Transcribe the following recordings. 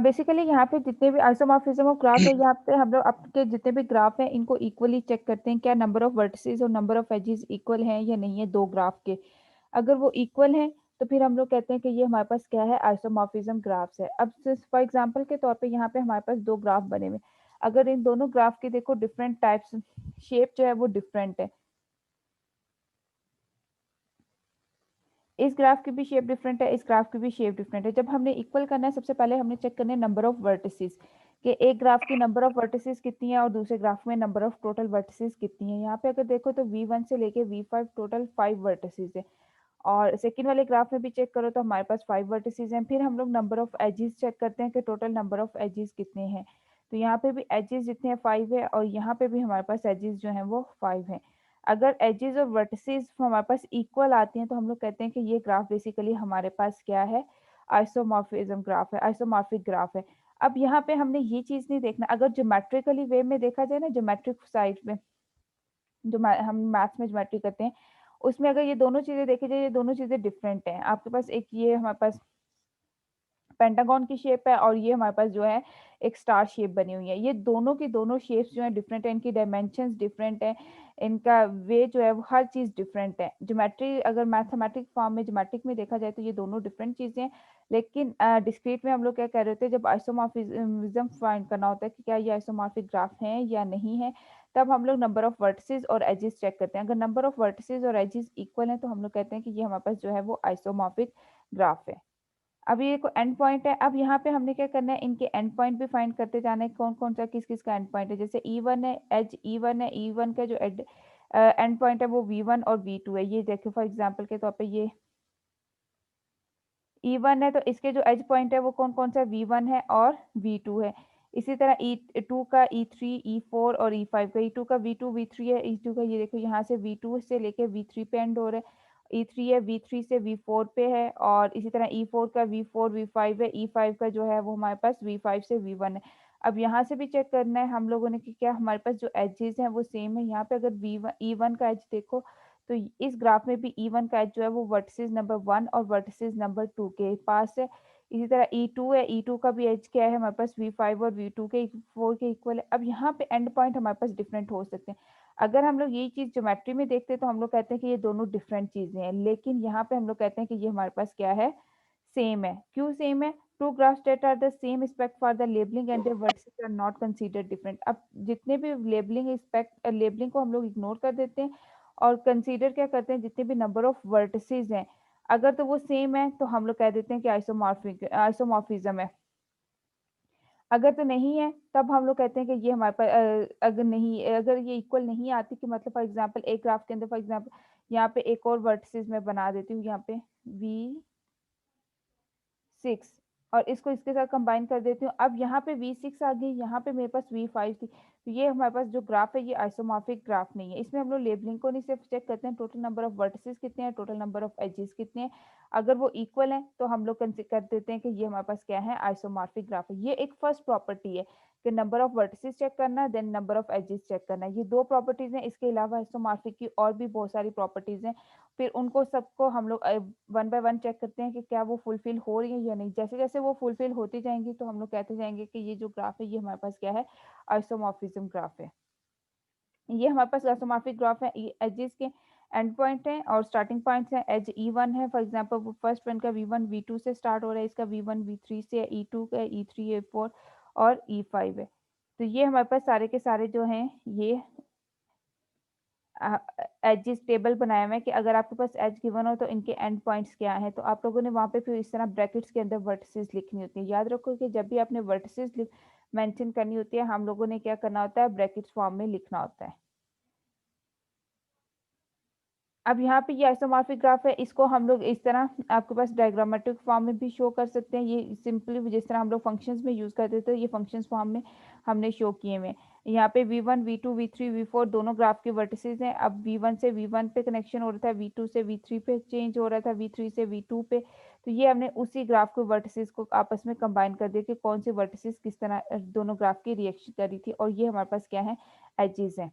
Basically यहाँ पे जितने भी आइसोमॉर्फिज्म ऑफ ग्राफ है, यहाँ पे हम लोग आपके जितने भी ग्राफ हैं इनको इक्वली चेक करते हैं, क्या नंबर ऑफ वर्टिसेस और नंबर ऑफ एजेस इक्वल हैं या नहीं है दो ग्राफ के। अगर वो इक्वल हैं तो फिर हम लोग कहते हैं कि ये हमारे पास क्या है, आइसोमॉर्फिज्म ग्राफ्स है। अब फॉर एग्जांपल के तौर पे यहाँ पे हमारे पास दो ग्राफ बने हुए, अगर इन दोनों ग्राफ के देखो डिफरेंट टाइप्स, शेप जो है वो डिफरेंट है, इस ग्राफ की भी शेप डिफरेंट है, इस ग्राफ की भी शेप डिफरेंट है। जब हमने इक्वल करना है, सबसे पहले हमने चेक करना है नंबर ऑफ वर्टिसेस, कि एक ग्राफ की नंबर ऑफ वर्टिसेस कितनी है और दूसरे ग्राफ में नंबर ऑफ टोटल वर्टिसेस कितनी है। यहाँ पे अगर देखो तो V1 से लेके V5 टोटल 5 वर्टिसेस है, और सेकंड वाले ग्राफ में भी चेक करो तो हमारे पास 5 वर्टिसेस हैं। फिर हम लोग नंबर ऑफ एजेस चेक करते हैं कि टोटल नंबर ऑफ एजेस कितने हैं, तो यहाँ पे भी एजेस जितने हैं 5 है, और यहाँ पे भी हमारे पास एजेस जो हैं वो 5 हैं। अगर एजेस और वर्टिसेस हमारे पास इक्वल आती हैं तो हम लोग कहते हैं कि ये ग्राफ बेसिकली हमारे पास क्या है, आइसोमॉर्फिज्म ग्राफ है, आइसोमॉर्फिक ग्राफ है। अब यहाँ पे हमने ये चीज नहीं देखना, अगर ज्योमेट्रिकली वे में देखा जाए ना, ज्योमेट्रिक साइड में जो हम मैथ्स में ज्योमेट्री करते हैं, उसमें अगर ये दोनों चीजें देखी जाए, ये दोनों चीजें डिफरेंट हैं। आपके पास एक ये हमारे पास पेंटागन की शेप है, और ये हमारे पास जो है एक स्टार शेप बनी हुई है। ये दोनों की दोनों शेप्स जो है डिफरेंट है, इनकी डायमेंशंस डिफरेंट है, इनका वे जो है वो हर चीज डिफरेंट है। ज्योमेट्री अगर मैथमेटिक फॉर्म में, ज्योमेट्रिक में देखा जाए तो ये दोनों डिफरेंट चीजें हैं। लेकिन डिस्क्रीट में हम लोग क्या कह रहे होते हैं, जब आइसोमॉर्फिज्म फाइंड करना होता है कि क्या ये आइसोमॉर्फिक ग्राफ है या नहीं है, तब हम लोग नंबर ऑफ वर्टिसेस और एजेस चेक करते हैं। अगर नंबर ऑफ वर्टिसेस और एजेस इक्वल है तो हम लोग कहते हैं कि ये हमारे पास जो है वो आइसोमॉर्फिक ग्राफ है। अब ये एंड पॉइंट है, अब यहाँ पे हमने क्या करना है, इनके एंड पॉइंट भी फाइंड करते जाना है, कौन कौन सा किस किस का एंड पॉइंट है। जैसे E1 है, एज E1 है, E1 का जो एंड पॉइंट है वो V1 और V2 है। ये देखो फॉर एग्जांपल के तौर पे ये E1 है, तो इसके जो एज पॉइंट है वो कौन कौन सा, V1 है और V2 है। इसी तरह E2 का E3, E4 और E5 का, E2 का V2 V3 है, E2 का ये देखो यहाँ से V2 से लेके V3 पे एंड हो रहा है, E3 है V3 से V4 पे है, और इसी तरह E4 का V4 V5 है, E5 का जो है वो हमारे पास V5 से V1 है। अब यहाँ से भी चेक करना है हम लोगों ने कि क्या हमारे पास जो एजेस हैं वो सेम है। यहाँ पे अगर V1 E1 का एज देखो तो इस ग्राफ में भी E1 का एज जो है वो वर्टिसेस नंबर 1 और वर्टिसेस नंबर 2 के पास है। इसी तरह E2 है, E2 का भी एज क्या है हमारे पास V5 और V2 के 4 के इक्वल है। अब यहाँ पे एंड पॉइंट हमारे पास डिफरेंट हो सकते हैं। अगर हम लोग यही चीज ज्योमेट्री में देखते हैं तो हम लोग कहते हैं कि ये दोनों डिफरेंट चीजें हैं, लेकिन यहाँ पे हम लोग कहते हैं कि ये हमारे पास क्या है, सेम है। क्यों सेम है, two graphs that are the same except for the labelling and their vertices are not considered different. अब जितने भी लेबलिंग स्पेक्ट, लेबलिंग को हम लोग इग्नोर कर देते हैं और कंसीडर क्या करते हैं, जितने भी नंबर ऑफ वर्टिसेस हैं अगर तो वो सेम है तो हम लोग कह देते हैं कि आइसोमॉर्फिज्म है। अगर तो नहीं है तब हम लोग कहते हैं कि ये हमारे पास अगर नहीं, अगर ये इक्वल नहीं आती, कि मतलब फॉर एग्जांपल एक ग्राफ के अंदर फॉर एग्जांपल यहाँ पे एक और वर्टिसेस मैं बना देती हूँ, यहाँ पे V6, और इसको इसके साथ कंबाइन कर देती हूँ। अब यहाँ पे V6 आ गई, यहाँ पे मेरे पास V5 थी, तो ये हमारे पास जो ग्राफ है ये आइसोमॉर्फिक ग्राफ नहीं है। इसमें हम लोग लेबलिंग को नहीं सिर्फ चेक करते हैं, टोटल नंबर ऑफ वर्टिसेस कितने हैं, टोटल नंबर ऑफ एजेस कितने हैं। अगर वो इक्वल है तो हम लोग कर देते हैं कि ये हमारे पास क्या है, आइसोमॉर्फिक ग्राफ है। ये एक फर्स्ट प्रॉपर्टी है कि नंबर ऑफ वर्टिसेस चेक करना, then number of edges check करना। ये दो प्रॉपर्टीज हैं, इसके अलावा आइसोमॉर्फिक की और भी बहुत सारी प्रॉपर्टीज हैं। फिर उनको सबको हम लोग वन बाय वन चेक करते हैं कि क्या वो फुलफिल हो रही है या नहीं। जैसे जैसे वो फुलफिल होती जाएंगी तो हम लोग कहते जाएंगे कि ये जो ग्राफ है ये हमारे पास क्या है, आइसोमॉर्फिज्म ग्राफ है। ये हमारे पास आइसोमॉर्फिक ग्राफ है, एजेस के एंड पॉइंट है और स्टार्टिंग पॉइंट्स है। एज E1 है फॉर एग्जांपल फर्स्ट वन का V1 V2 से स्टार्ट हो रहा है, इसका V1 V3 से, E2 का E3 E4 और E5 है। तो ये हमारे पास सारे के सारे जो हैं ये एजेस टेबल बनाया हुआ है कि अगर आपके पास एज गिवन हो तो इनके एंड पॉइंट्स क्या हैं। तो आप लोगों ने वहां पे फिर इस तरह ब्रैकेट्स के अंदर वर्टिसेस लिखनी होती है। याद रखो कि जब भी आपने वर्टिसेस मेंशन करनी होती है, हम लोगों ने क्या करना होता है, ब्रैकेट्स फॉर्म में लिखना होता है। अब यहाँ पे ये आइसोमॉर्फिक ग्राफ है, इसको हम लोग इस तरह आपके पास डायग्रामेटिक फॉर्म में भी शो कर सकते हैं। ये सिंपली जिस तरह हम लोग फंक्शंस में यूज करते थे, ये फंक्शंस फॉर्म में हमने शो किए हुए हैं। यहाँ पे V1 V2 V3 V4 दोनों ग्राफ के वर्टिसेस हैं। अब V1 से V1 पे कनेक्शन हो रहा था, V2 से V3 पे चेंज हो रहा था, V3 से V2 पे। तो ये हमने उसी ग्राफ के वर्टिसेस को आपस में कंबाइन कर दिया कि कौन से वर्टिसेस किस तरह दोनों ग्राफ की रिएक्शन करी थी, और ये हमारे पास क्या है, एजेस हैं।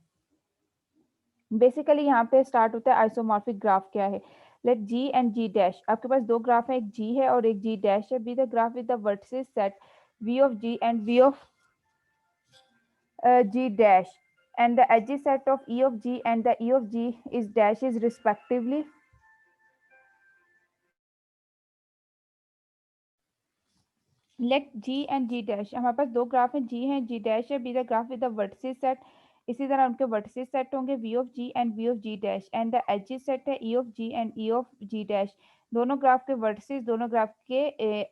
बेसिकली यहाँ पे स्टार्ट होता है आइसोमॉर्फिक ग्राफ क्या है। Let G and G dash, आपके पास दो ग्राफ है, एक G है और एक G डैश है। Be the graph with the vertices set V of G and V of G dash, and the edges set of E of G and the E of G is dashes respectively. Let G and G dash, हमारे पास दो graph हैं, G है, G dash है, be the graph with the vertices set. इसी तरह उनके vertices set होंगे V of G and V of G dash, and the edges set है E of G and E of G dash. दोनों graph के vertices, दोनों graph के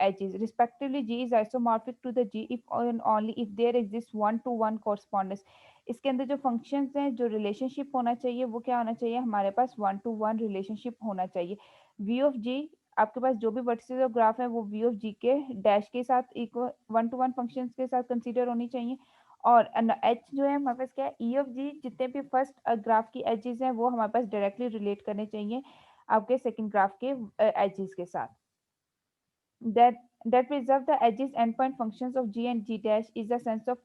edges respectively. G is isomorphic to the G if and only if there exist one to one correspondence. इसके अंदर जो functions हैं, जो रिलेशनशिप होना चाहिए वो क्या होना चाहिए, हमारे पास वन टू वन रिलेशनशिप होना चाहिए। वी ऑफ जी, आपके पास जो भी वर्टिसेस और ग्राफ है वो वी ऑफ जी के डैश के साथ equal one to one function के साथ कंसीडर होनी चाहिए। और एच जो है हमारे पास क्या है, ई ऑफ जी जितने भी फर्स्ट ग्राफ की एजेस हैं वो हमारे पास डायरेक्टली रिलेट करने चाहिए आपके सेकंड ग्राफ के एजेस के साथ। that that preserve the edges endpoint functions of g and g dash is the sense of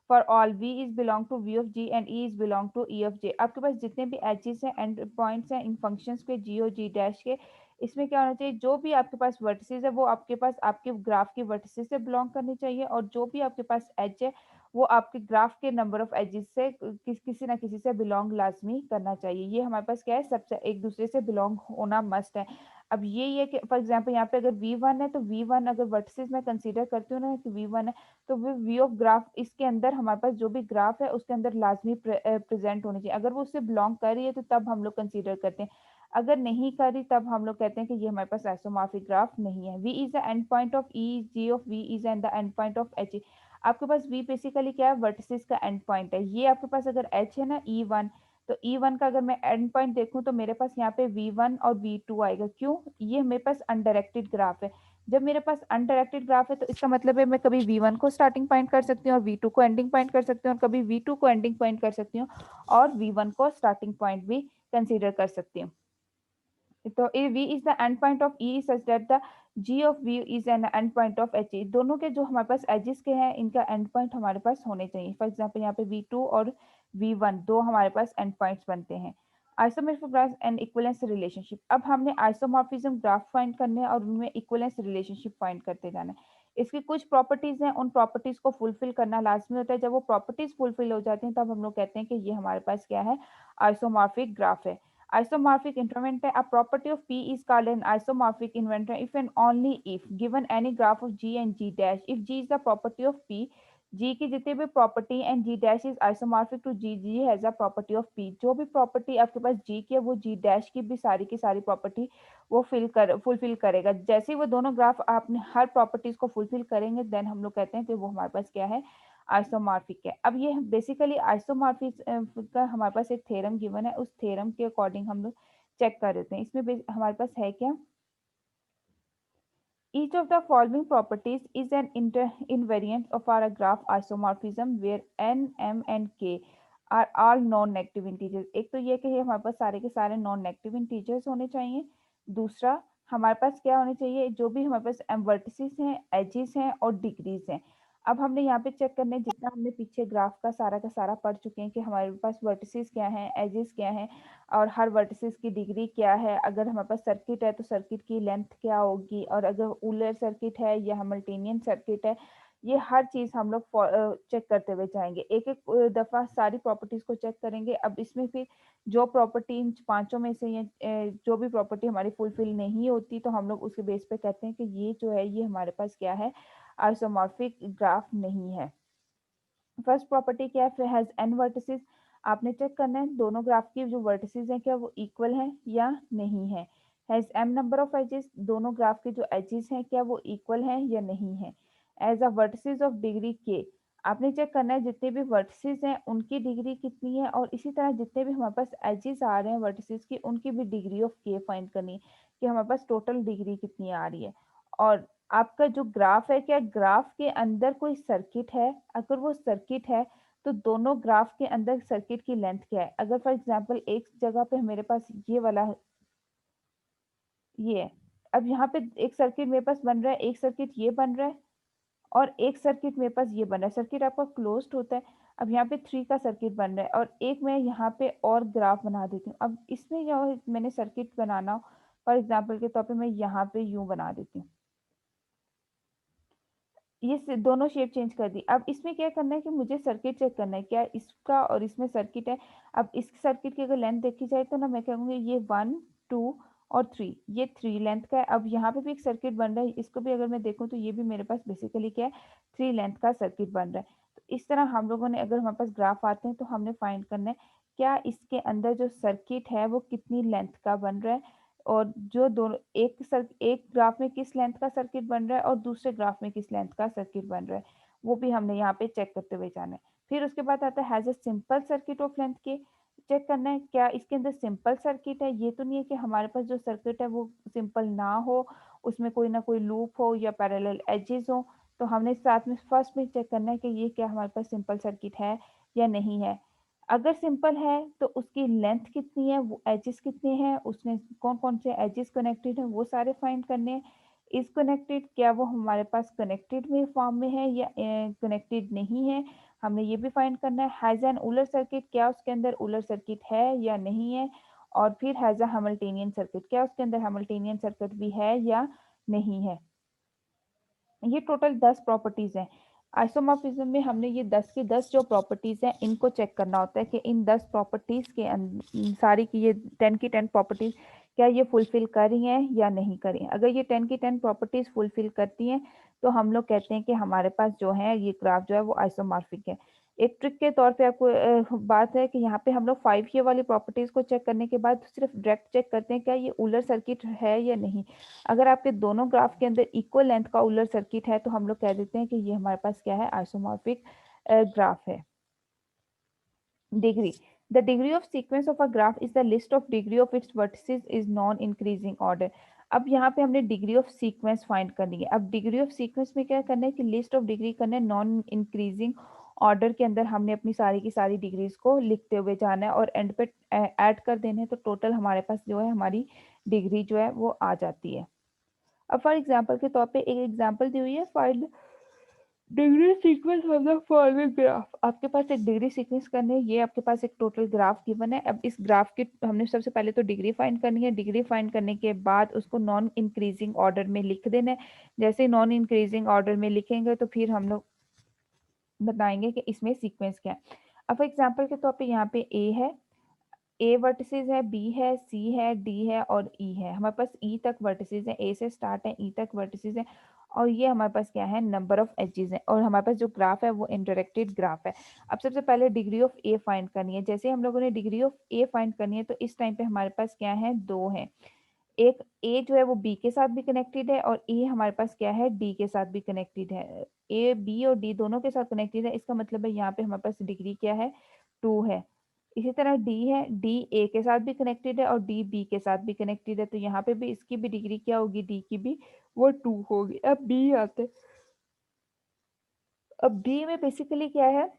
for all v is belong to v of g and e is belong to e of j। आपके पास जितने भी edges हैं and points हैं इन functions के g और g dash के, इसमें क्या होना चाहिए, जो भी आपके पास वर्टिसेस है वो आपके पास आपके ग्राफ के वर्टिसेस से बिलोंग करनी चाहिए, और जो भी आपके पास एज है वो आपके ग्राफ के नंबर ऑफ एजेस से किसी ना किसी से बिलोंग लाजमी करना चाहिए। ये हमारे पास क्या है, सबसे एक दूसरे से बिलोंग होना मस्ट है। अब ये है कि फॉर एग्जांपल यहाँ पे अगर V1 है तो V1 अगर वर्टिसेस मैं कंसीडर करती हूँ ना कि V1 है, तो वो V ऑफ ग्राफ इसके अंदर हमारे पास जो भी ग्राफ है उसके अंदर लाजमी प्रेजेंट होनी चाहिए। अगर वो उससे बिलोंग कर रही है तो तब हम लोग कंसीडर करते हैं, अगर नहीं कर रही तब हम लोग कहते हैं कि ये हमारे पास आइसोमॉर्फिक ग्राफ नहीं है। V is the end point of E, G of V is and the end point of H। आपके पास V बेसिकली क्या है, वर्टिसेस का एंड पॉइंट है। ये आपके पास अगर H है ना E1, तो E1 का अगर मैं एंड पॉइंट देखूं तो मेरे पास यहाँ पे V1 और V2 आएगा। क्यों, ये मेरे पास अनडायरेक्टेड ग्राफ है। जब मेरे पास अनडायरेक्टेड ग्राफ है तो इसका मतलब है मैं कभी V1 को स्टार्टिंग पॉइंट कर सकती हूँ और V2 को एंडिंग पॉइंट कर सकती हूँ, और कभी V2 को एंडिंग पॉइंट कर सकती हूँ और V1 को स्टार्टिंग पॉइंट भी कंसीडर कर सकती हूँ। तो V is the end point of E such that the G of V is an end point of H। दोनों के जो हमारे पास एजेस के हैं इनका एंड पॉइंट हमारे पास होने चाहिए। फॉर एग्जांपल यहाँ पे V2 और V1 दो हमारे पास एंड पॉइंट्स बनते हैं। Isomorphic graph and equivalence relationship, अब हमने आइसोमॉर्फिज्म ग्राफ फाइंड करने हैं और उनमें इक्विवेलेंस रिलेशनशिप फाइंड करते जाना है। इसकी कुछ प्रॉपर्टीज हैं, उन प्रॉपर्टीज को फुलफिल करना लाजमी होता है। जब वो प्रॉपर्टीज फुलफिल हो जाती हैं तब हम लोग कहते हैं कि ये हमारे पास क्या है, आइसोमॉर्फिक ग्राफ है। Isomorphic inventor, a property of P is called an isomorphic inventor if and only if given any graph of G and G dash, if G is the property of P, G की जितनी भी property and G dash is isomorphic to G, G has a property of P। जो भी property आपके पास G की है वो G dash की भी सारी की सारी प्रॉपर्टी वो फुलफिल करेगा। जैसे ही वो दोनों ग्राफ आपने हर प्रॉपर्टीज को फुलफिल करेंगे देन हम लोग कहते हैं कि वो हमारे पास क्या है, आइसोमॉर्फिक है। अब ये बेसिकली आइसोमॉर्फिक का हमारे पास एक थ्योरम गिवन है, उस थ्योरम के अकॉर्डिंग हम लोग चेक कर देते हैं। इसमें हमारे पास है क्या, each of the following properties is an invariant of our graph isomorphism where n, m and k are all non negative integers. एक तो ये कि हमारे पास सारे के सारे नॉन नेगेटिव इंटीजर्स होने चाहिए। दूसरा, हमारे पास क्या होने चाहिए, जो भी हमारे पास वर्टिसेस हैं, एजेस हैं और डिग्रीज हैं। अब हमने यहाँ पे चेक करने, जितना हमने पीछे ग्राफ का सारा पढ़ चुके हैं कि हमारे पास वर्टिसेस क्या हैं, एजेस क्या हैं और हर वर्टिसेस की डिग्री क्या है। अगर हमारे पास सर्किट है तो सर्किट की लेंथ क्या होगी, और अगर ऊलर सर्किट है या हैमिल्टनियन सर्किट है, ये हर चीज हम लोग चेक करते हुए जाएंगे। एक एक दफा सारी प्रॉपर्टीज को चेक करेंगे। अब इसमें फिर जो प्रॉपर्टी इन पांचों में से जो भी प्रॉपर्टी हमारी फुलफिल नहीं होती तो हम लोग उसके बेस पे कहते हैं कि ये जो है ये हमारे पास क्या है, आइसोमॉर्फिक ग्राफ नहीं है। फर्स्ट प्रॉपर्टी क्या है, हैज एन वर्टिसेस। आपने चेक करना है दोनों ग्राफ की जो वर्टिसेस हैं क्या वो इक्वल हैं या नहीं है। Has M number of edges, दोनों ग्राफ के जो एजेस हैं क्या वो इक्वल हैं या नहीं है। As a vertices of degree k, आपने चेक करना है जितने भी वर्टिसेस हैं उनकी डिग्री कितनी है, और इसी तरह जितने भी हमारे पास एजेस आ रहे हैं वर्टिसेस की उनकी भी डिग्री ऑफ के फाइंड करनी है कि हमारे पास टोटल डिग्री कितनी आ रही है। और आपका जो ग्राफ है क्या ग्राफ के अंदर कोई सर्किट है, अगर वो सर्किट है तो दोनों ग्राफ के अंदर सर्किट की लेंथ क्या है। अगर फॉर एग्जांपल एक जगह पे मेरे पास ये वाला ये है, अब यहाँ पे एक सर्किट मेरे पास बन रहा है, एक सर्किट ये बन रहा है और एक सर्किट मेरे पास ये बन रहा है, सर्किट आपका क्लोज्ड होता है। अब यहाँ पे 3 का सर्किट बन रहा है और एक मैं यहाँ पे और ग्राफ बना देती हूँ। अब इसमें जो मैंने सर्किट बनाना हो, फॉर एग्जाम्पल के तौर पे मैं यहाँ पे यूं बना देती हूँ। ये दोनों शेप चेंज कर दी। अब इसमें क्या करना है कि मुझे सर्किट चेक करना है, क्या इसका और इसमें सर्किट है। अब इस सर्किट की अगर लेंथ देखी जाए तो ना मैं कहूँगी ये 1 2 और 3, ये 3 लेंथ का है। अब यहाँ पे भी एक सर्किट बन रहा है, इसको भी अगर मैं देखूँ तो ये भी मेरे पास बेसिकली क्या है, 3 लेंथ का सर्किट बन रहा है। तो इस तरह हम लोगों ने, अगर हमारे पास ग्राफ आते हैं तो हमने फाइंड करना है क्या इसके अंदर जो सर्किट है वो कितनी लेंथ का बन रहा है, और जो दोनों एक ग्राफ में किस लेंथ का सर्किट बन रहा है और दूसरे ग्राफ में किस लेंथ का सर्किट बन रहा है, वो भी हमने यहाँ पे चेक करते हुए जाना है। फिर उसके बाद आता है has a simple circuit of length के, चेक करना है क्या इसके अंदर सिंपल सर्किट है। ये तो नहीं है कि हमारे पास जो सर्किट है वो सिंपल ना हो, उसमें कोई ना कोई लूप हो या पैरेलल एजेस हो। तो हमने साथ में फर्स्ट में चेक करना है कि ये क्या हमारे पास सिंपल सर्किट है या नहीं है। अगर सिंपल है तो उसकी लेंथ कितनी है, वो एजेस कितने हैं, उसमें कौन कौन से एजेस कनेक्टेड हैं, वो सारे फाइंड करने हैं। इज कनेक्टेड, क्या वो हमारे पास कनेक्टेड में फॉर्म में है या कनेक्टेड नहीं है, हमने ये भी फाइंड करना है। हैज एन उलर सर्किट, क्या उसके अंदर उलर सर्किट है या नहीं है। और फिर हैज अ हैमिल्टेनियन सर्किट, क्या उसके अंदर हैमिल्टेनियन सर्किट भी है या नहीं है। ये टोटल 10 प्रॉपर्टीज हैं। आइसोमॉर्फिज्म में हमने ये 10 की 10 जो प्रॉपर्टीज हैं इनको चेक करना होता है कि इन 10 प्रॉपर्टीज के सारी की ये 10 की 10 प्रॉपर्टीज क्या ये फुलफिल कर रही हैं या नहीं कर रही हैं। अगर ये 10 की 10 प्रॉपर्टीज फुलफिल करती हैं तो हम लोग कहते हैं कि हमारे पास जो है ये ग्राफ जो है वो आइसोमॉर्फिक है। एक ट्रिक के तौर पे आपको बात है कि यहाँ पे हम लोग 5 ये वाली प्रॉपर्टीज को चेक करने के बाद सिर्फ डायरेक्ट चेक करते हैं क्या ये उलर सर्किट है या नहीं। अगर आपके दोनों ग्राफ के अंदर इक्वल लेंथ का उलर सर्किट है तो हम लोग कह देते हैं कि ये हमारे पास क्या है, आइसोमॉर्फिक ग्राफ है। Degree, the degree of sequence of a graph is the list of degree of its vertices is non increasing order. अब यहाँ पे हमने डिग्री ऑफ सीक्वेंस फाइंड करनी है। अब डिग्री ऑफ सीक्वेंस में क्या करना है कि लिस्ट ऑफ डिग्री करना है नॉन इंक्रीजिंग ऑर्डर के अंदर। हमने अपनी सारी की सारी डिग्रीज को लिखते हुए जाना है और एंड पे ऐड कर देने हैं, तो टोटल हमारे पास जो है हमारी डिग्री जो है वो आ जाती है। अब फॉर एग्जाम्पल के तौर पे एक एग्जाम्पल दी हुई है, find degree sequence of the following graph. आपके पास एक डिग्री सीक्वेंस करनी है, ये आपके पास एक टोटल ग्राफ गिवन है। अब इस ग्राफ की हमने सबसे पहले तो डिग्री फाइंड करनी है। डिग्री फाइंड करने के बाद उसको नॉन इंक्रीजिंग ऑर्डर में लिख देना है। जैसे नॉन इंक्रीजिंग ऑर्डर में लिखेंगे तो फिर हम लोग बताएंगे कि इसमें सीक्वेंस क्या है। अब एग्जाम्पल के तौर पे यहाँ पे ए है, ए वर्टिसेस है, बी है, सी है, डी है और ई है। हमारे पास ई तक वर्टिसेस है, ए से स्टार्ट है, ई तक वर्टिसेस है। और ये हमारे पास क्या है, नंबर ऑफ एजेस है। और हमारे पास जो ग्राफ है वो इंटरेक्टेड ग्राफ है। अब सबसे पहले डिग्री ऑफ ए फाइंड करनी है। जैसे हम लोगों ने डिग्री ऑफ ए फाइंड करनी है तो इस टाइम पे हमारे पास क्या है, दो है। एक ए जो है वो बी के साथ भी कनेक्टेड है और ए हमारे पास क्या है, डी के साथ भी कनेक्टेड है। ए बी और डी दोनों के साथ कनेक्टेड है, इसका मतलब है यहाँ पे हमारे पास डिग्री क्या है, 2 है। इसी तरह डी है, डी ए के साथ भी कनेक्टेड है और डी बी के साथ भी कनेक्टेड है, तो यहाँ पे भी इसकी भी डिग्री क्या होगी, डी की भी वो 2 होगी। अब बी आते हैं। अब बी में बेसिकली क्या है,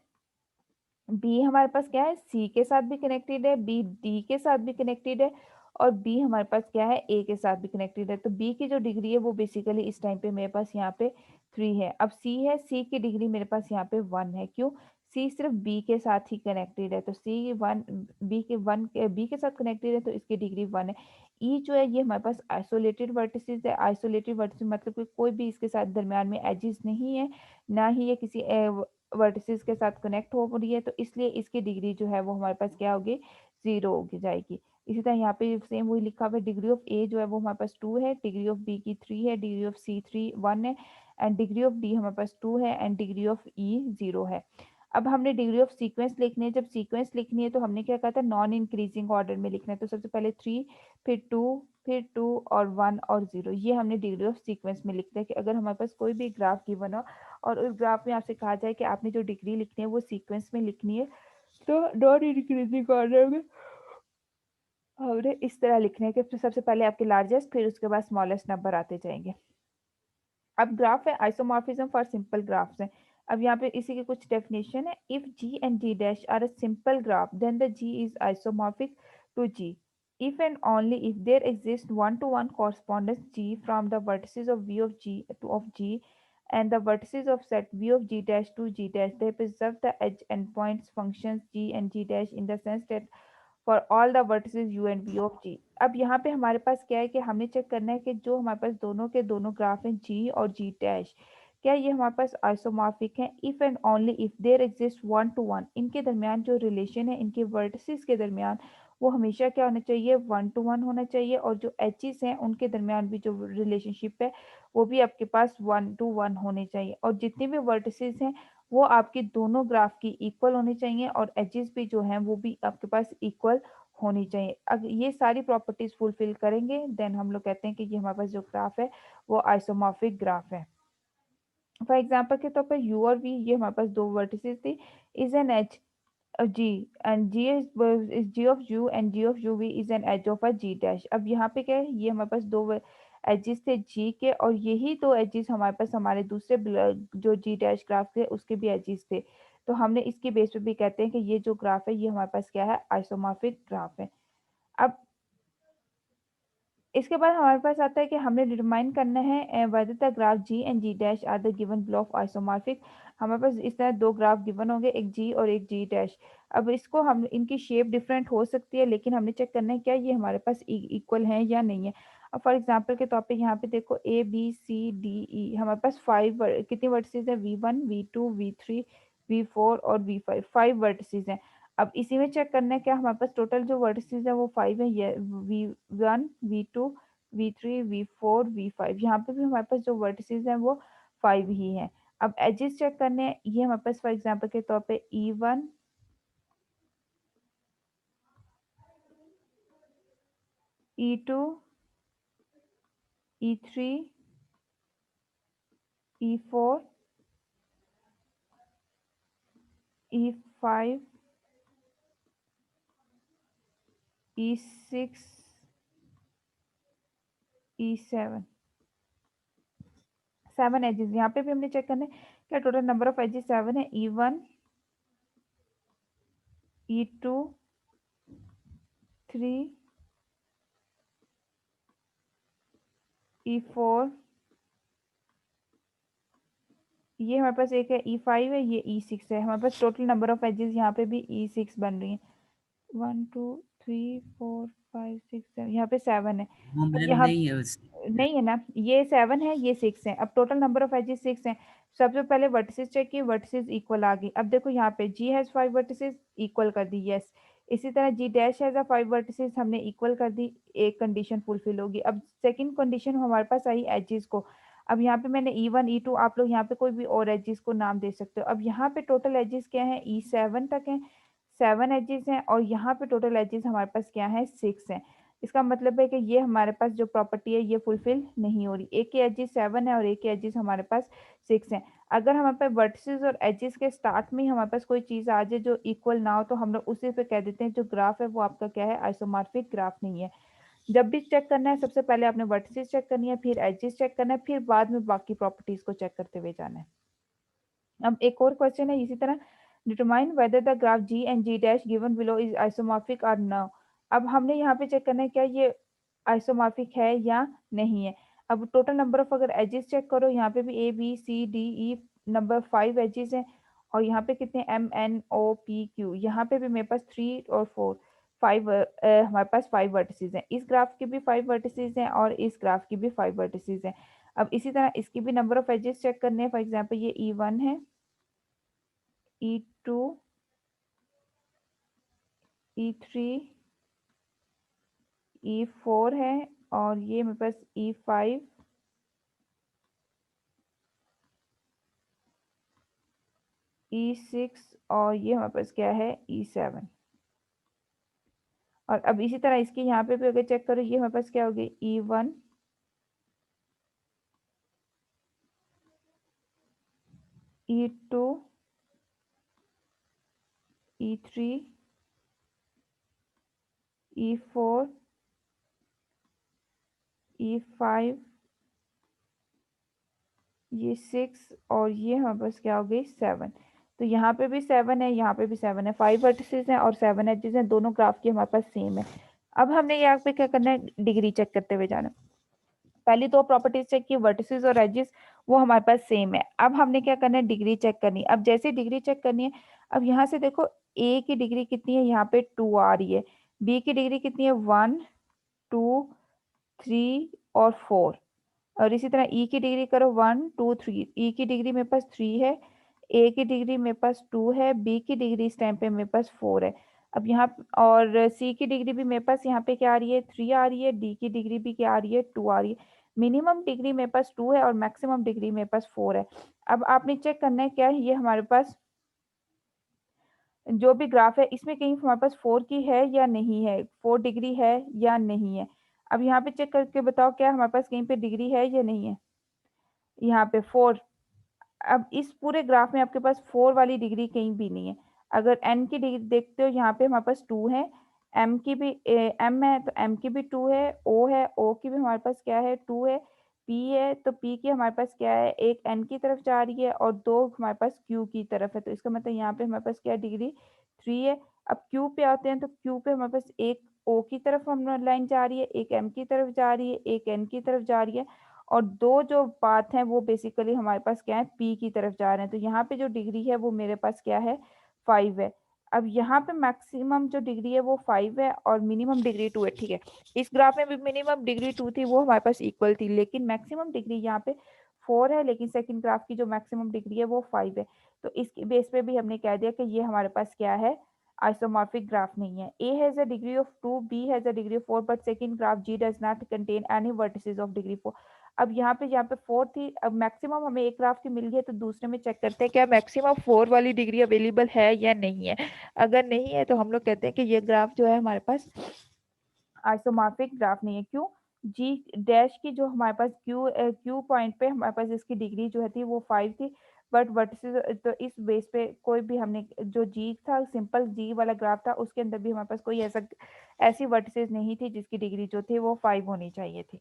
बी हमारे पास क्या है, सी के साथ भी कनेक्टेड है, बी डी के साथ भी कनेक्टेड है और बी हमारे पास क्या है, ए के साथ भी कनेक्टेड है। तो बी की जो डिग्री है वो बेसिकली इस टाइम पे मेरे पास यहाँ पे 3 है। अब सी है, सी की डिग्री मेरे पास यहाँ पे 1 है। क्यों, सी सिर्फ बी के साथ ही कनेक्टेड है, तो सी 1 बी के साथ कनेक्टेड है तो इसकी डिग्री 1 है। ई जो है ये हमारे पास आइसोलेटेड वर्टिसेस है। आइसोलेटेड वर्टिसेस मतलब कि कोई भी इसके साथ दरम्यान में एजिस नहीं है, ना ही ये किसी वर्टिसेस के साथ कनेक्ट हो रही है, तो इसलिए इसकी डिग्री जो है वो हमारे पास क्या होगी, 0 होगी जाएगी। इसी तरह यहाँ पे सेम वही लिखा हुआ है, डिग्री ऑफ ए जो है वो हमारे पास 2 है, डिग्री ऑफ बी की 3 है, डिग्री ऑफ सी 1 है एंड डिग्री ऑफ डी हमारे पास 2 है एंड डिग्री ऑफ ई 0 है। अब हमने डिग्री ऑफ सीक्वेंस लिखनी है। जब सीक्वेंस लिखनी है तो हमने क्या कहा था, नॉन इंक्रीजिंग ऑर्डर में लिखना है। तो सबसे पहले 3, फिर 2 और 1 और 0, ये हमने डिग्री ऑफ सीक्वेंस में लिखते हैं कि अगर हमारे पास कोई भी ग्राफ गिवन हो और उस ग्राफ में आपसे कहा जाए कि आपने जो डिग्री लिखनी है वो सीक्वेंस में लिखनी है, तो नॉन इंक्रीजिंग ऑर्डर में हमने इस तरह लिखने के सबसे पहले आपके लार्जेस्ट फिर उसके बाद स्मॉलेस्ट नंबर आते जाएंगे। अब ग्राफ है, आइसोमॉर्फिज्म फॉर सिंपल ग्राफ्स है। अब यहाँ पे इसी की कुछ डेफिनेशन है। If G and G dash are a simple graph then the G is isomorphic to G if and only if there exists one-to-one correspondence G from the vertices of V of G to of G and the vertices of set V of G dash to G dash, they preserve the edge endpoints functions G and G dash in the sense that for all the vertices U and V of G. अब यहाँ पे हमारे पास क्या है कि हमने check करना है कि जो हमारे पास दोनों के दोनों ग्राफ हैं जी और जी डैश, क्या ये हमारे पास आइसोमॉर्फिक है? If and only if there exist one to one, इनके दरमियान जो रिलेशन है इनके वर्टिसेस के दरमियान वो हमेशा क्या होना चाहिए? वन टू वन होना चाहिए। और जो एजेस हैं उनके दरमियान भी जो रिलेशनशिप है वो भी आपके पास वन टू वन होने चाहिए। और जितने भी वर्टिसेस हैं वो आपकी दोनों ग्राफ की इक्वल होनी चाहिए और एजेस भी जो हैं वो भी आपके पास इक्वल होनी चाहिए। अगर ये सारी प्रॉपर्टीज फुलफिल करेंगे देन हम लोग कहते हैं कि ये हमारे पास जो ग्राफ है वो आइसोमॉर्फिक ग्राफ है। फॉर एग्जाम्पल के तौर पर यू और वी, ये हमारे पास दो वर्टिसेस थी, is an edge G, and G is G of U and G of U V is an edge of a G dash. अब यहाँ पे क्या है, ये हमारे पास दो एजेस थे जी के, और यही दो एजेस हमारे पास हमारे दूसरे जो जी डैश ग्राफ थे उसके भी एजेस थे। तो हमने इसके बेस पे भी कहते हैं कि ये जो ग्राफ है ये हमारे पास क्या है? आइसोमॉर्फिक ग्राफ है। अब इसके बाद हमारे पास आता है कि हमने डिटरमाइन करना है whether the graph G and G dash are the given block of isomorphic. हमारे पास इस तरह दो ग्राफ गिवन होंगे, एक जी और एक जी डैश। अब इसको हम इनकी शेप डिफरेंट हो सकती है लेकिन हमने चेक करना है क्या ये हमारे पास इक्वल है या नहीं है। अब फॉर एग्जांपल के तौर पे यहाँ पे देखो A B C D E, हमारे पास फाइव कितनी वर्टिसेस है? वी1 वी2 वी3 वी4 और वी5, फाइव वर्टिसेस हैं। अब इसी में चेक करना है क्या हमारे पास टोटल जो वर्टिसेस है वो फाइव है? ये वी1 वी2 वी3 वी4 वी5, यहाँ पे भी हमारे पास जो वर्टिसेस हैं वो फाइव ही हैं। अब एजेस चेक करने हैं, ये हमारे पास फॉर एग्जांपल के तौर पे E1 E2 E3 E4 E5 E6 E7, seven ages. यहाँ पे भी हमने चेक करना है क्या total number of edges seven है? E1 E2 3 E4, ये हमारे पास एक है E5 है, ये E6 है। हमारे पास टोटल नंबर ऑफ एजेस यहाँ पे भी E6 बन रही है। 1 2 3 4 5 6 7, यहाँ पे सेवन है। अब मोमेन यहाँ नहीं है उससे। नहीं है ना, ये सेवन है ये सिक्स है। अब total number of edges six है। सबसे पहले वर्टिसेस चेक किए, वर्टिसेस इक्वल आ गई। अब देखो यहाँ पे G has five vertices, equal कर दी, यस। इसी तरह G dash has a five vertices, हमने इक्वल कर दी, एक कंडीशन फुलफिल होगी। अब सेकंड कंडीशन हमारे पास आई एजेस को। अब यहाँ पे मैंने E1 E2, आप लोग यहाँ पे कोई भी और एजेस को नाम दे सकते हो। अब यहाँ पे टोटल एजेस क्या है? E7 तक है, सेवन एजेस हैं। और यहाँ पे टोटल एजेस हमारे पास क्या है? सिक्स हैं। इसका मतलब है कि ये हमारे पास जो प्रॉपर्टी है ये फुलफिल नहीं हो रही। एक के एजेस सेवन है और एक के एजेस हमारे पास सिक्स हैं। अगर हमारे पास वर्टिसेस और एजेस के स्टार्ट में ही हमारे पास कोई चीज़ आ जाए जो इक्वल ना हो तो हम लोग उसी पे कह देते हैं जो ग्राफ है वो आपका क्या है? आइसोमॉर्फिक ग्राफ नहीं है। जब भी चेक करना है सबसे पहले आपने वर्टिसेस चेक करनी है, फिर एजेस चेक करना है, फिर बाद में बाकी प्रॉपर्टीज को चेक करते हुए जाना है। अब एक और क्वेश्चन है इसी तरह, determine whether the graph G and G dash given below is isomorphic और नो। अब हमने यहाँ पे चेक करना है क्या ये आइसोमॉर्फिक है या नहीं है। अब टोटल नंबर ऑफ अगर एजेस चेक करो, यहाँ पे भी A B C D E number five edges हैं। और यहाँ पे कितने MNOPQ, यहाँ पे भी मेरे पास थ्री और फोर, फाइव, हमारे पास फाइव वर्टिसेस हैं। इस ग्राफ के भी फाइव वर्टिसेस हैं और इस ग्राफ की भी फाइव वर्टिसेस हैं। अब इसी तरह इसकी भी नंबर ऑफ एजेस चेक करने हैं। फॉर एग्जांपल ये E1 है, E2 E3 E4 है, और ये मेरे पास E5 E6 और ये हमारे पास क्या है? E7। और अब इसी तरह इसके यहाँ पे भी अगर चेक करो, ये हमारे पास क्या होगी? E1 E2 E3 E4 E5 ये सिक्स और ये हमारे पास क्या हो गई? सेवन। तो यहाँ पे भी सेवन है, यहाँ पे भी सेवन है, फाइव वर्टिसेस हैं और सेवन एजेस हैं, दोनों ग्राफ की हमारे पास सेम है। अब हमने यहाँ पे क्या करना है? डिग्री चेक करते हुए जाना। पहली दो प्रॉपर्टीज चेक की, वर्टिसेस और एजेस, वो हमारे पास सेम है। अब हमने क्या करना है? डिग्री चेक करनी है। अब जैसे डिग्री चेक करनी है, अब यहाँ से देखो ए की डिग्री कितनी है? यहाँ पे टू आ रही है। बी की डिग्री कितनी है? वन टू थ्री और फोर। और इसी तरह ई की डिग्री करो 1 2 3, ई की डिग्री मेरे पास 3 है, ए की डिग्री मेरे पास 2 है, बी की डिग्री इस टाइम पे मेरे पास 4 है। अब यहाँ और सी की डिग्री भी मेरे पास यहाँ पे क्या आ रही है, 3 आ रही है, डी की डिग्री भी क्या आ रही है, 2 आ रही है। मिनिमम डिग्री मेरे पास 2 है और मैक्सिमम डिग्री मेरे पास 4 है। अब आपने चेक करना है क्या है, ये हमारे पास जो भी ग्राफ है इसमें कहीं हमारे पास 4 की है या नहीं है, 4 डिग्री है या नहीं है। अब यहाँ पे चेक करके बताओ क्या हमारे पास कहीं पे डिग्री है या नहीं है, यहाँ पे 4। अब इस पूरे ग्राफ में आपके पास 4 वाली डिग्री कहीं भी नहीं है। अगर एन की डिग्री देखते हो यहाँ पे हमारे पास 2 है, एम की भी एम है तो एम की भी 2 है, ओ है, ओ की भी हमारे पास क्या है, 2 है, पी है तो पी की हमारे पास क्या है, एक एन की तरफ जा रही है और 2 हमारे पास क्यू की तरफ है। तो इसका मतलब यहाँ पे हमारे पास क्या डिग्री 3 है। अब क्यू पे आते हैं तो क्यू पे हमारे पास एक ओ की तरफ हम लाइन जा रही है, एक एम की तरफ जा रही है, एक एन की तरफ जा रही है और 2 जो पाथ हैं वो बेसिकली हमारे पास क्या है, पी की तरफ जा रहे हैं। तो यहाँ पे जो डिग्री है वो मेरे पास क्या है, 5 है। अब यहाँ पे मैक्सिमम जो डिग्री है वो 5 है और मिनिमम डिग्री 2 है, ठीक है। इस ग्राफ में भी मिनिमम डिग्री 2 थी, वो हमारे पास इक्वल थी, लेकिन मैक्सिमम डिग्री यहाँ पे 4 है, लेकिन सेकंड ग्राफ की जो मैक्सिमम डिग्री है वो 5 है। तो इसके बेस पे भी हमने कह दिया कि ये हमारे पास क्या है, आइसोमॉर्फिक ग्राफ नहीं है। A has a degree of 2, B has a degree of 4, but second graph G does not contain any vertices of degree 4। अब यहाँ पे 4 थी, अब मैक्सिमम हमें एक ग्राफ की मिल गई है तो दूसरे में चेक करते हैं क्या मैक्सिमम 4 वाली डिग्री अवेलेबल है या नहीं है। अगर नहीं है तो हम लोग कहते हैं कि ये ग्राफ जो है हमारे पास आइसोमॉर्फिक ग्राफ नहीं है। क्यों, जी डैश की जो हमारे पास क्यू पॉइंट पे हमारे पास इसकी डिग्री जो है थी वो 5 थी, बट वर्टिसेस तो इस बेस पे कोई भी हमने जो जी था, सिंपल जी वाला ग्राफ था, उसके अंदर भी हमारे पास कोई ऐसी वर्टिसेस नहीं थी जिसकी डिग्री जो थी वो 5 होनी चाहिए थी।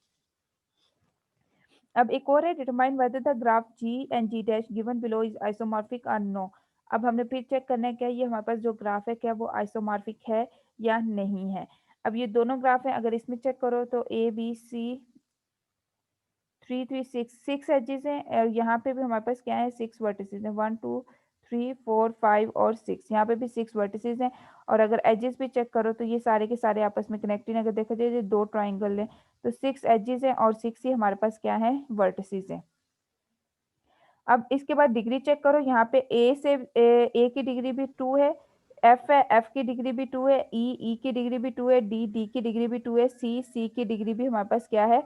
अब एक और है, determine whether the graph G and G dash given below is isomorphic और नो। अब हमने फिर चेक करना है क्या ये हमारे पास जो ग्राफ है क्या वो आइसोमॉर्फिक है या नहीं है। अब ये दोनों ग्राफ हैं, अगर इसमें चेक करो तो ए बी सी 3 3 6 एजेस हैं और यहाँ पे भी हमारे पास क्या है, 6 वर्टिसेस हैं, 1 2 3 4 5 और 6, यहाँ पे भी 6 वर्टिसेस हैं। और अगर एजेस भी चेक करो तो ये सारे के सारे आपस में कनेक्टेड हैं। अगर देखा जाए ये दो ट्राइंगल हैं तो 6 एजेस हैं और 6 ही हमारे पास क्या है, वर्टिसेस हैं। अब इसके बाद डिग्री चेक करो, यहाँ पे ए की डिग्री भी 2 है, एफ है, एफ की डिग्री भी 2 है, ई की डिग्री भी 2 है, डी की डिग्री भी 2 है, सी की डिग्री भी हमारे पास क्या है,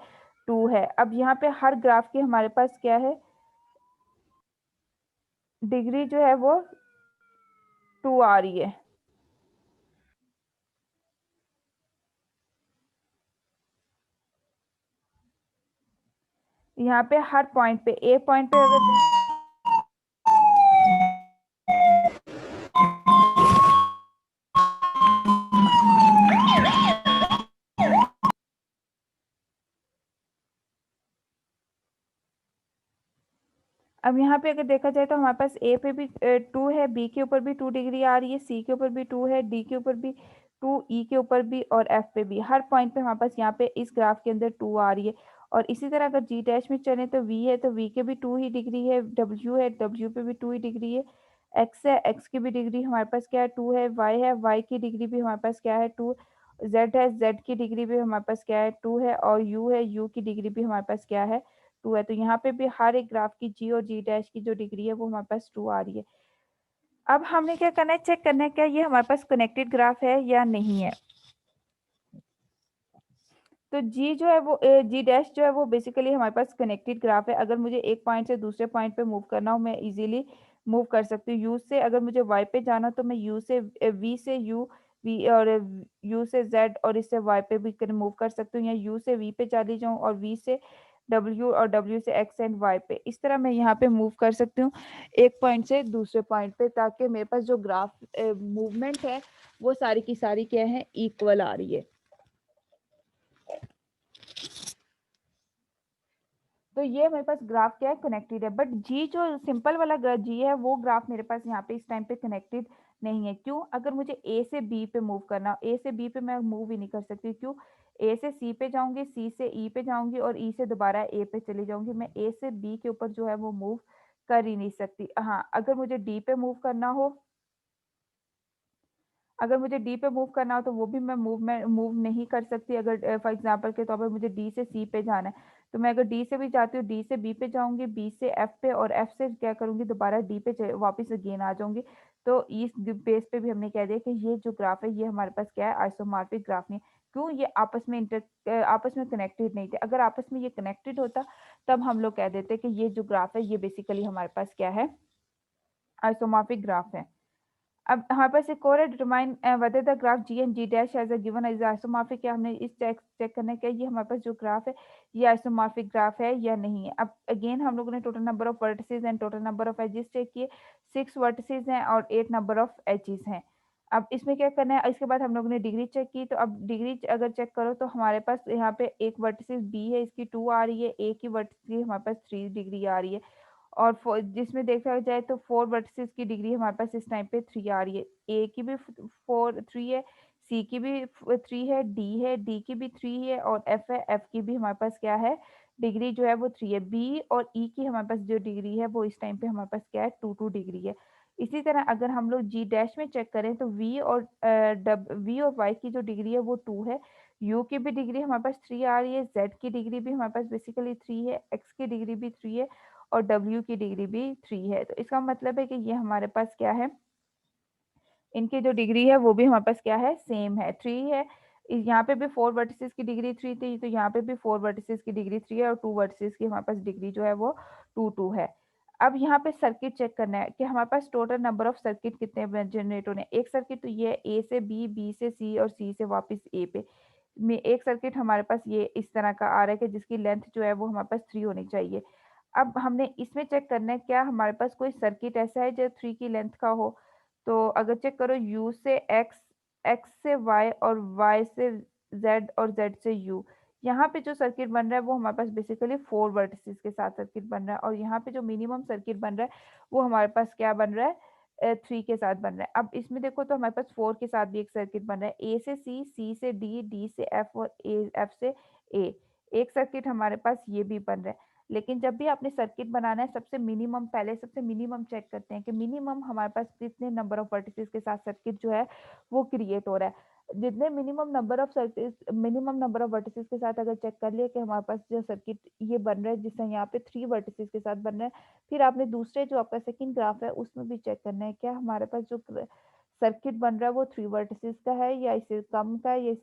2 है। अब यहाँ पे हर ग्राफ की हमारे पास क्या है, डिग्री जो है वो 2 आ रही है। यहाँ पे हर पॉइंट पे, ए पॉइंट पे अगर अब यहाँ पे अगर देखा जाए तो हमारे पास ए पे भी 2 है, बी के ऊपर भी 2 डिग्री आ रही है, सी के ऊपर भी 2 है, डी के ऊपर भी 2, ई के ऊपर भी और एफ पे भी, हर पॉइंट पे हमारे पास यहाँ पे इस ग्राफ के अंदर 2 आ रही है। और इसी तरह अगर जी डैश में चले तो वी है, तो वी के भी 2 ही डिग्री है, डब्ल्यू है, डब्ल्यू पे भी 2 ही डिग्री है, एक्स है, एक्स की भी डिग्री हमारे पास क्या है, 2 है, वाई की डिग्री भी हमारे पास क्या है, 2, जेड है, जेड की डिग्री भी हमारे पास क्या है, 2 है, और यू है, यू की डिग्री भी हमारे पास क्या है, 2 है। तो यहाँ पे भी हर एक ग्राफ की जी और जी डैश की जो डिग्री है वो हमारे पास 2 आ रही है। अब हमने क्या करना है, चेक करना है क्या ये हमारे पास कनेक्टेड ग्राफ है या नहीं है। तो जी जो है वो जी डैश जो है वो बेसिकली हमारे पास कनेक्टेड ग्राफ है। अगर मुझे एक पॉइंट से दूसरे पॉइंट पे मूव करना हो मैं इजीली मूव कर सकती हूँ। यू से अगर मुझे वाई पे जाना तो मैं यू से वी से यू, वी और यू से जेड और इससे वाई पे भी मूव कर सकती हूँ, या यू से वी पे चली जाऊँ और वी से डब्ल्यू और डब्ल्यू से एक्स एंड वाई पे, इस तरह मैं यहाँ पे मूव कर सकती हूँ एक पॉइंट से दूसरे पॉइंट पे, ताकि मेरे पास जो ग्राफ मूवमेंट है वो सारी की सारी क्या है, इक्वल आ रही है। तो ये हमारे पास ग्राफ क्या है, कनेक्टेड है। बट जी जो सिंपल वाला जी है वो ग्राफ मेरे पास यहाँ पे इस टाइम पे कनेक्टेड नहीं है। क्यों, अगर मुझे ए से बी पे मूव करना, ए से बी पे मैं मूव ही नहीं कर सकती। क्यों, ए से सी पे जाऊंगी, सी से ई पे जाऊंगी और ई से दोबारा ए पे चली जाऊंगी, मैं ए से बी के ऊपर जो है वो मूव कर ही नहीं सकती। हाँ, अगर मुझे डी पे मूव करना हो, अगर मुझे डी पे मूव करना हो तो वो भी मैं मूव नहीं कर सकती। अगर फॉर एग्जांपल के तौर पर मुझे डी से सी पे जाना है तो मैं अगर डी से भी जाती हूँ, डी से बी पे जाऊंगी, बी से एफ पे, और एफ से क्या करूंगी, दोबारा डी पे वापस अगेन आ जाऊंगी। तो इस बेस पे भी हमने कह दिया कि ये जो ग्राफ है ये हमारे पास क्या है, आइसोमॉर्फिक ग्राफ नहीं। क्यों, ये आपस में कनेक्टेड नहीं थे। अगर आपस में ये कनेक्टेड होता तब हम लोग कह देते कि ये जो ग्राफ है ये बेसिकली हमारे पास क्या है, आइसोमॉर्फिक ग्राफ है। अब हमारे पास एक और है, determine whether the graph G and G dash edge a given is isomorphic. क्या हमने इस चेक करना है कि ये हमारे पास जो ग्राफ है ये आइसोमॉर्फिक ग्राफ है या नहीं है। अब अगेन हम लोगों ने total number of vertices and total number of edges check किए। 6 वर्टिसेस हैं और 8 नंबर ऑफ एजेस हैं। अब इसमें क्या करना है, इसके बाद हम लोगों ने डिग्री चेक की। तो अब डिग्री अगर चेक करो तो हमारे पास यहाँ पे एक वर्टिसेस बी है, इसकी 2 आ रही है, ए की वर्टिस की हमारे पास 3 डिग्री आ रही है। और जिसमें देखा जाए तो 4 वर्टिसेस की डिग्री हमारे पास इस टाइम पे 3 आ रही है। ए की भी 3 है, सी की भी 3 है, डी की भी 3 है, और एफ है, एफ की भी हमारे पास क्या है, डिग्री जो है वो 3 है। बी और ई की हमारे पास जो डिग्री है वो इस टाइम पे हमारे पास क्या है, 2 डिग्री है। इसी तरह अगर हम लोग जी डैश में चेक करें तो वी और वाई की जो डिग्री है वो 2 है। यू की भी डिग्री हमारे पास 3 आ रही है, जेड की डिग्री भी हमारे पास बेसिकली 3 है, एक्स की डिग्री भी 3 है, और डब्ल्यू की डिग्री भी 3 है। तो इसका मतलब है कि ये हमारे पास क्या है, इनकी जो डिग्री है वो भी हमारे पास क्या है, सेम है, 3 है। यहाँ पे भी 4 वर्टिसेस की डिग्री 3 थी, तो यहाँ पे भी 4 वर्टिसेस की डिग्री 3 है, और 2 वर्टिसेस की हमारे पास डिग्री जो है वो 2 है। अब यहाँ पे सर्किट चेक करना है कि हमारे पास टोटल नंबर ऑफ सर्किट कितने जनरेट होने। एक सर्किट तो ये ए से बी, बी से सी, और सी से वापस ए पे। में एक सर्किट हमारे पास ये इस तरह का आ रहा है कि जिसकी लेंथ जो है वो हमारे पास 3 होनी चाहिए। अब हमने इसमें चेक करना है क्या हमारे पास कोई सर्किट ऐसा है जो 3 की लेंथ का हो। तो अगर चेक करो, यू से एक्स, एक्स से वाई, और वाई से जेड, और जेड से यू, यहाँ पे जो सर्किट बन रहा है वो हमारे पास बेसिकली 4 वर्टिसेस के साथ सर्किट बन रहा है। और यहाँ पे जो मिनिमम सर्किट बन रहा है वो हमारे पास क्या बन रहा है, 3 के साथ बन रहा है। अब इसमें देखो तो हमारे पास 4 के साथ भी एक सर्किट बन रहा है, ए से सी, सी से डी, डी से एफ, और एफ से ए। एक सर्किट हमारे पास ये भी बन रहा है। लेकिन जब भी आपने सर्किट बनाना है, सबसे मिनिमम पहले सबसे मिनिमम चेक करते हैं कि मिनिमम हमारे पास कितने नंबर ऑफ वर्टिसेस के साथ सर्किट जो है वो क्रिएट हो रहा है। जितने मिनिमम नंबर ऑफ वर्टिसेस के साथ अगर चेक कर लिया कि हमारे पास जो सर्किट ये बन रहा है, जिससे यहाँ पे 3 वर्टिसेस के साथ बन रहा है, फिर आपने दूसरे जो आपका सेकंड ग्राफ है उसमें भी चेक करना है क्या हमारे पास जो सर्किट बन रहा है वो 3 वर्टिसेस का है या इससे कम का है, या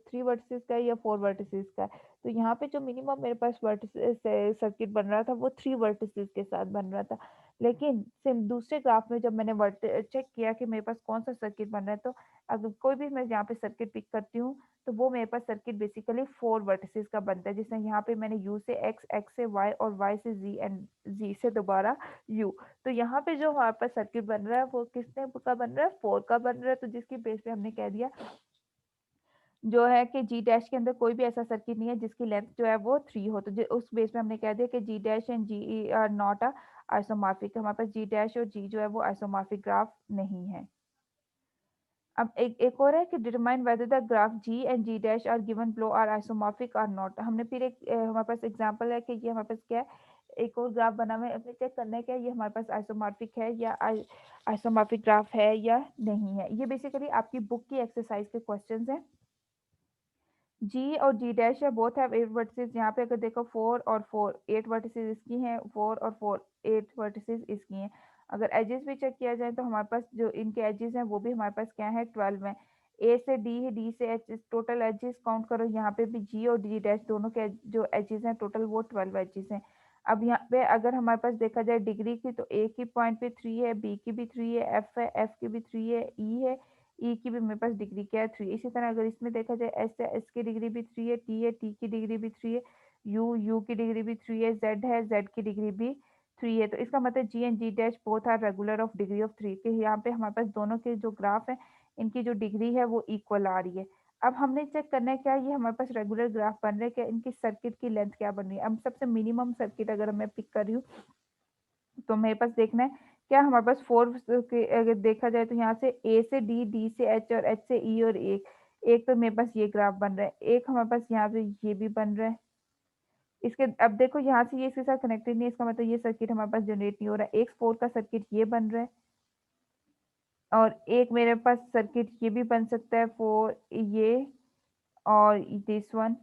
3 वर्टिसेस का है या 4 वर्टिसेस का है। तो यहाँ पे जो मिनिमम मेरे पास वर्टिसेस सर्किट बन रहा था वो 3 वर्टिसेस के साथ बन रहा था। लेकिन सेम दूसरे ग्राफ में जब मैंने चेक किया कि मेरे पास कौन सा सर्किट बन रहा है, तो अगर कोई भी मैं यहाँ पे सर्किट पिक करती हूँ तो वो मेरे पास सर्किट बेसिकली 4 वर्टिसेस का बनता है। जिसमें यहाँ पे मैंने यू से एक्स, एक्स से वाई, और वाई से जी, एंड जी से दोबारा यू। तो यहाँ पे जो हमारे पास सर्किट बन रहा है वो किसने का बन रहा है, 4 का बन रहा है। तो जिसकी बेस पे हमने कह दिया जो है कि जी डैश के अंदर कोई भी ऐसा सर्किट नहीं है जिसकी लेंथ जो है वो 3 हो। तो उस बेस पे हमने कह दिया कि G dash and G are not a isomorphic. हमारे पास जी डैश और जी जो है वो आइसोमॉर्फिक ग्राफ नहीं है। अब एक और है कि determine whether the graph G and G dash are given below are isomorphic और नॉट। हमने फिर एक हमारे पास एग्जांपल है कि ये हमारे पास क्या है, एक और ग्राफ बना हुआ है, अपने चेक करना है क्या ये हमारे पास आइसोमॉर्फिक है या आइसोमॉर्फिक ग्राफ है या नहीं है। ये बेसिकली आपकी बुक की एक्सरसाइज के क्वेश्चंस हैं। जी और जी डैश है, बोथ हैव 8 वर्टिसेस। यहाँ पे अगर देखो 4 और 4, 8 वर्टिसेस इसकी हैं, 4 और 4, 8 वर्टिसेस इसकी हैं। अगर एजेस भी चेक किया जाए तो हमारे पास जो इनके एजेस हैं वो भी हमारे पास क्या है, 12 है। ए से डी है, डी से एच, टोटल एजेस काउंट करो, यहाँ पे भी जी और जी डैश दोनों के जो एजेस हैं टोटल वो 12 एजेस हैं। अब यहाँ पे अगर हमारे पास देखा जाए डिग्री की, तो ए की पॉइंट पे 3 है, बी की भी 3 है, एफ है, एफ की भी 3 है, ई है, ई की भी मेरे पास डिग्री क्या है, 3। इसी तरह अगर इसमें देखा जाए एस है, एस की डिग्री भी 3 है, टी है, टी की डिग्री भी 3 है, यू की डिग्री भी 3 है, जेड है, जेड की डिग्री भी 3 है। तो इसका मतलब G and G dash both are regular of degree of 3 के। यहाँ पे हमारे पास दोनों के जो ग्राफ है इनकी जो डिग्री है वो इक्वल आ रही है। अब हमने चेक करना है क्या ये हमारे पास रेगुलर ग्राफ बन रहे हैं, क्या इनकी सर्किट की लेंथ क्या बन रही है। अब सबसे मिनिमम सर्किट अगर मैं पिक कर रही हूँ तो मेरे पास देखना है क्या हमारे पास 4 के अगर देखा जाए तो यहाँ से ए से डी, डी से एच, और एच से ई, और एक एक तो मेरे पास ये ग्राफ बन रहा है, एक हमारे पास यहाँ पे ये भी बन रहा है। इसके अब देखो यहाँ से ये इसके साथ कनेक्टेड नहीं है, इसका मतलब ये सर्किट हमारे पास जनरेट नहीं हो रहा है। एक 4 का सर्किट ये बन रहा है, और एक मेरे पास सर्किट ये भी बन सकता है 4 ये, और दिस वन।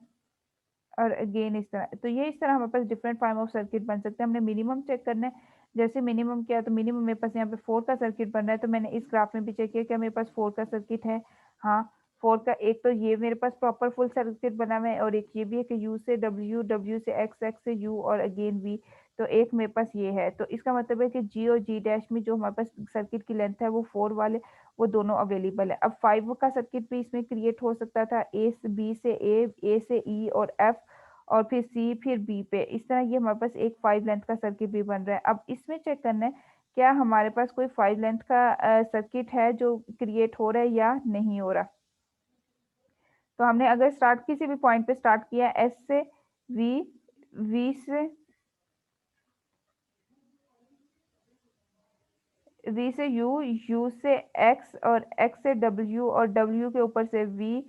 और अगेन इस तरह। तो ये इस तरह हमारे पास डिफरेंट फॉर्म ऑफ सर्किट बन सकते हैं। हमने मिनिमम चेक करना है, जैसे मिनिमम किया तो मिनिमम मेरे पास यहाँ पे 4 का सर्किट बन रहा है, तो मैंने इस ग्राफ में भी चेक किया क्या मेरे पास 4 का सर्किट है। हाँ, 4 का एक तो ये मेरे पास प्रॉपर फुल सर्किट बना हुआ है, और एक ये भी है कि यू से डब्ल्यू, डब्ल्यू से एक्स, एक्स से यू और अगेन वी। तो एक मेरे पास ये है, तो इसका मतलब है कि जी और जी डैश में जो हमारे पास सर्किट की लेंथ है वो 4 वाले, वो दोनों अवेलेबल है। अब 5 का सर्किट भी इसमें क्रिएट हो सकता था, ए से बी से ए से ई और एफ, और फिर सी फिर बी पे, इस तरह ये हमारे पास एक 5 लेंथ का सर्किट भी बन रहा है। अब इसमें चेक करना है क्या हमारे पास कोई 5 लेंथ का सर्किट है जो क्रिएट हो रहा है या नहीं हो रहा। तो हमने अगर स्टार्ट किसी भी पॉइंट पे स्टार्ट किया एस से वी, वी से वी से यू, यू से एक्स और एक्स से डब्ल्यू और डब्ल्यू के ऊपर से वी,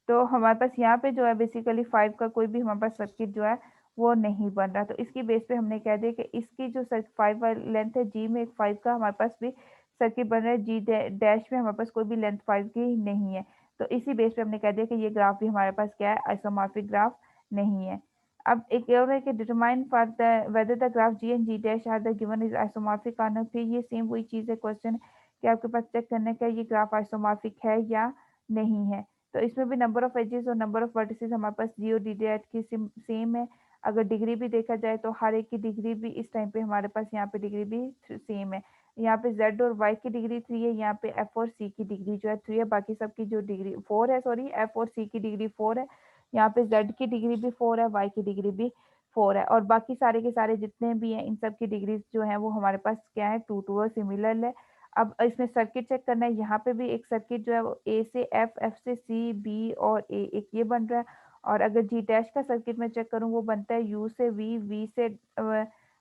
तो हमारे पास यहाँ पे जो है बेसिकली 5 का कोई भी हमारे पास सर्किट जो है वो नहीं बन रहा। तो इसकी बेस पे हमने कह दिया कि इसकी जो 5 वाली लेंथ है जी में एक 5 का हमारे पास भी सर्किट बन रहा है, जी डैश में हमारे पास कोई भी लेंथ 5 की नहीं है। तो इसी बेस पे हमने कह दिया कि ये ग्राफ भी हमारे पास क्या है, आइसोमॉर्फिक ग्राफ नहीं है। अब एक और है कि determine for the whether the graph G and G dash are the given is isomorphic or not. फिर ये सेम वही चीज़ है, क्वेश्चन है कि आपके पास चेक करने का ये ग्राफ आइसोमॉर्फिक है या नहीं है। तो इसमें भी नंबर ऑफ एजेस और नंबर ऑफ वर्टिसेस हमारे पास जी और डी डैश की सेम है। अगर डिग्री भी देखा जाए तो हर एक की डिग्री भी इस टाइम पे हमारे पास यहाँ पे डिग्री भी सेम है। यहाँ पे जेड और वाई की डिग्री 3 है, यहाँ पे एफ और सी की डिग्री जो है 3 है, बाकी सबकी जो डिग्री 4 है, सॉरी एफ और सी की डिग्री 4 है। यहाँ पे जेड की डिग्री भी 4 है, वाई की डिग्री भी 4 है, और बाकी सारे के सारे जितने भी हैं इन सब की डिग्री जो है वो हमारे पास क्या है, 2 और सिमिलर है। अब इसमें सर्किट चेक करना है, यहाँ पे भी एक सर्किट जो है वो ए से एफ, एफ से सी, बी और ए, एक ये बन रहा है। और अगर जी डैश का सर्किट मैं चेक करूँ वो बनता है यू से वी, वी से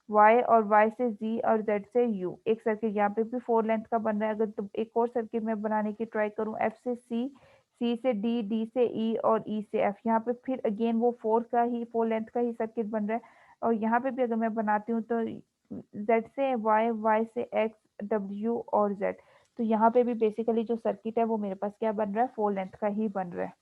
वाई और वाई से जी और जेड से यू। एक सर्किट यहाँ पे भी 4 लेंथ का बन रहा है। अगर तो एक और सर्किट मैं बनाने की ट्राई करूँ एफ से सी, सी से डी, डी से ई और ई से एफ, यहाँ पे फिर अगेन वो 4 लेंथ का ही सर्किट बन रहा है। और यहाँ पे भी अगर मैं बनाती हूँ तो जेड से वाई, वाई से एक्स, डब्ल्यू और जेड, तो यहाँ पे भी बेसिकली जो सर्किट है वो मेरे पास क्या बन रहा है, 4 लेंथ का ही बन रहा है।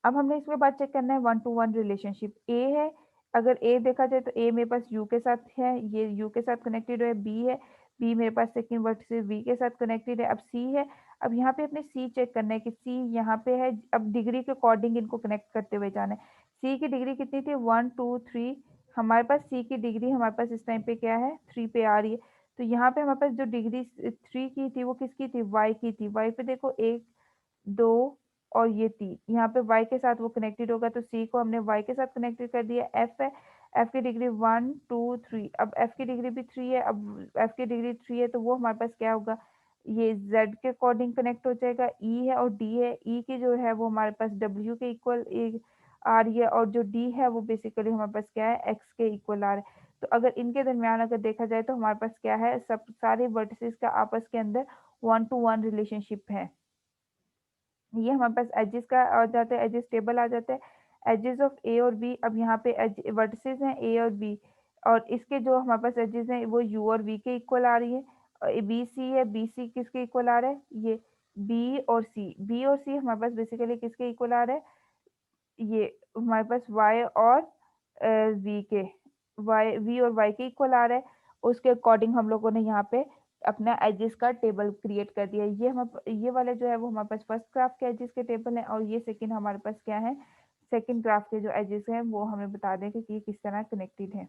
अब हमने इसके बाद चेक करना है 1 to 1 रिलेशनशिप। ए है, अगर ए देखा जाए तो ए मेरे पास यू के साथ है, ये यू के साथ कनेक्टेड है। बी है, बी मेरे पास सेकंड वर्टिस वी के साथ कनेक्टेड है। अब सी है, अब यहाँ पे अपने सी चेक करना है कि सी यहाँ पे है। अब डिग्री के अकॉर्डिंग इनको कनेक्ट करते हुए जाना है। सी की डिग्री कितनी थी, 1 2 3, हमारे पास सी की डिग्री हमारे पास इस टाइम पे क्या है, 3 पे आ रही है। तो यहाँ पे हमारे पास जो डिग्री 3 की थी वो किसकी थी, वाई की थी। वाई पे देखो 1 2 और ये 3, यहाँ पे y के साथ वो कनेक्टेड होगा, तो c को हमने y के साथ कनेक्टेड कर दिया। f है, f की डिग्री 1 2 3, अब f की डिग्री भी 3 है। अब f की डिग्री 3 है तो वो हमारे पास क्या होगा, ये z के अकॉर्डिंग कनेक्ट हो जाएगा। e है और d है, e की जो है वो हमारे पास w के इक्वल आ रही है, और जो d है वो बेसिकली हमारे पास क्या है, x के इक्वल आ रहा है। तो अगर इनके दरमियान अगर देखा जाए तो हमारे पास क्या है, सब सारे वर्टिसेस का आपस के अंदर 1 to 1 रिलेशनशिप है। ये हमारे पास एजेस का आ जाता है, एजेस टेबल आ जाता है, एजेस ऑफ ए और बी। अब यहाँ पे वर्टिसेस हैं ए और बी, और इसके जो हमारे पास एजेस हैं वो यू और वी के इक्वल आ रही है। और बी सी है, बी सी किसके इक्वल आ रहा है, ये बी और सी, बी और सी हमारे पास बेसिकली किसके इक्वल आ रहा है, ये हमारे पास वाई और वी के, वाई वी और वाई के इक्वल आ रहा है। उसके अकॉर्डिंग हम लोगों ने यहाँ पे अपना एजेस का टेबल क्रिएट कर दिया। ये हम ये वाले जो है वो हमारे पास फर्स्ट ग्राफ के एजेस के टेबल है, और ये सेकंड हमारे पास क्या है, सेकंड ग्राफ के जो एजेस हैं वो हमें बता दें कि ये किस तरह कनेक्टेड है।